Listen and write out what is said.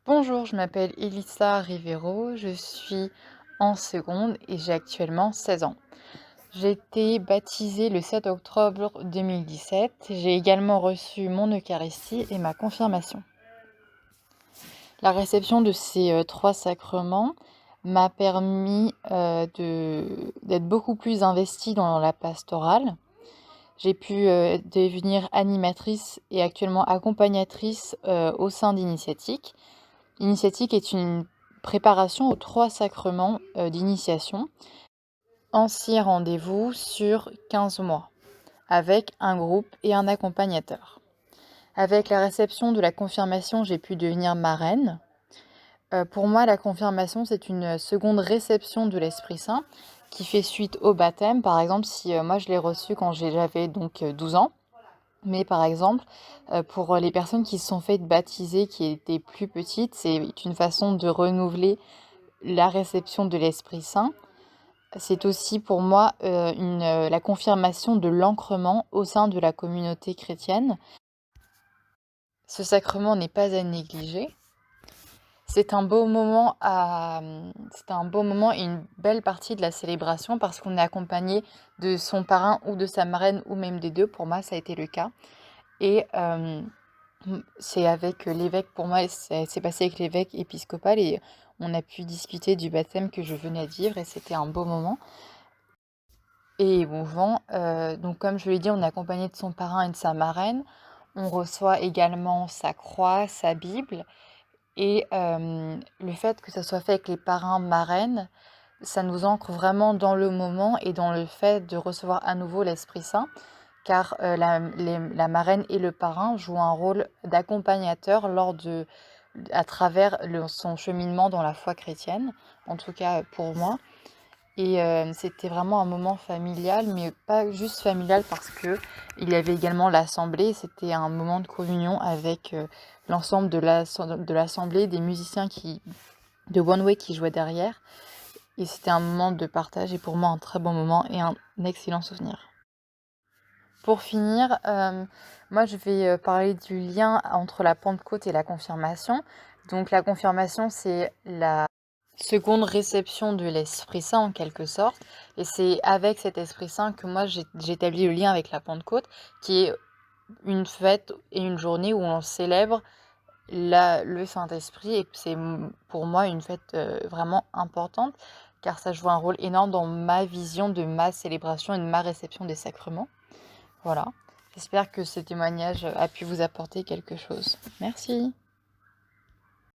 Bonjour, je m'appelle Elissa Rivero, je suis en seconde et j'ai actuellement 16 ans. J'ai été baptisée le 7 octobre 2017. J'ai également reçu mon Eucharistie et ma confirmation. La réception de ces trois sacrements m'a permis d'être beaucoup plus investie dans la pastorale. J'ai pu devenir animatrice et actuellement accompagnatrice au sein d'Initiatique. Initiatique est une préparation aux 3 sacrements, d'initiation en 6 rendez-vous sur 15 mois, avec un groupe et un accompagnateur. Avec la réception de la confirmation, j'ai pu devenir marraine. Pour moi, la confirmation, c'est une seconde réception de l'Esprit Saint qui fait suite au baptême. Par exemple, si, moi je l'ai reçu quand j'avais donc, 12 ans. Mais par exemple, pour les personnes qui se sont faites baptiser, qui étaient plus petites, c'est une façon de renouveler la réception de l'Esprit Saint. C'est aussi pour moi, la confirmation de l'ancrement au sein de la communauté chrétienne. Ce sacrement n'est pas à négliger. C'est un beau moment c'est un beau moment et une belle partie de la célébration parce qu'on est accompagné de son parrain ou de sa marraine ou même des 2. Pour moi, ça a été le cas et c'est avec l'évêque, pour moi, c'est passé avec l'évêque épiscopal et on a pu discuter du baptême que je venais de vivre et c'était un beau moment et émouvant. Donc comme je l'ai dit, on est accompagné de son parrain et de sa marraine. On reçoit également sa croix, sa Bible et le fait que ça soit fait avec les parrains, marraines, ça nous ancre vraiment dans le moment et dans le fait de recevoir à nouveau l'Esprit Saint car la marraine et le parrain jouent un rôle d'accompagnateur à travers son cheminement dans la foi chrétienne, en tout cas pour moi. Et c'était vraiment un moment familial, mais pas juste familial parce que il y avait également l'assemblée. C'était un moment de communion avec l'ensemble de l'assemblée, des musiciens de One Way qui jouaient derrière. Et c'était un moment de partage et pour moi un très bon moment et un excellent souvenir. Pour finir, moi je vais parler du lien entre la Pentecôte et la confirmation. Donc la confirmation, c'est la seconde réception de l'Esprit Saint en quelque sorte. Et c'est avec cet Esprit Saint que moi j'établis le lien avec la Pentecôte, qui est une fête et une journée où on célèbre le Saint-Esprit. Et c'est pour moi une fête vraiment importante, car ça joue un rôle énorme dans ma vision de ma célébration et de ma réception des sacrements. Voilà, j'espère que ce témoignage a pu vous apporter quelque chose. Merci.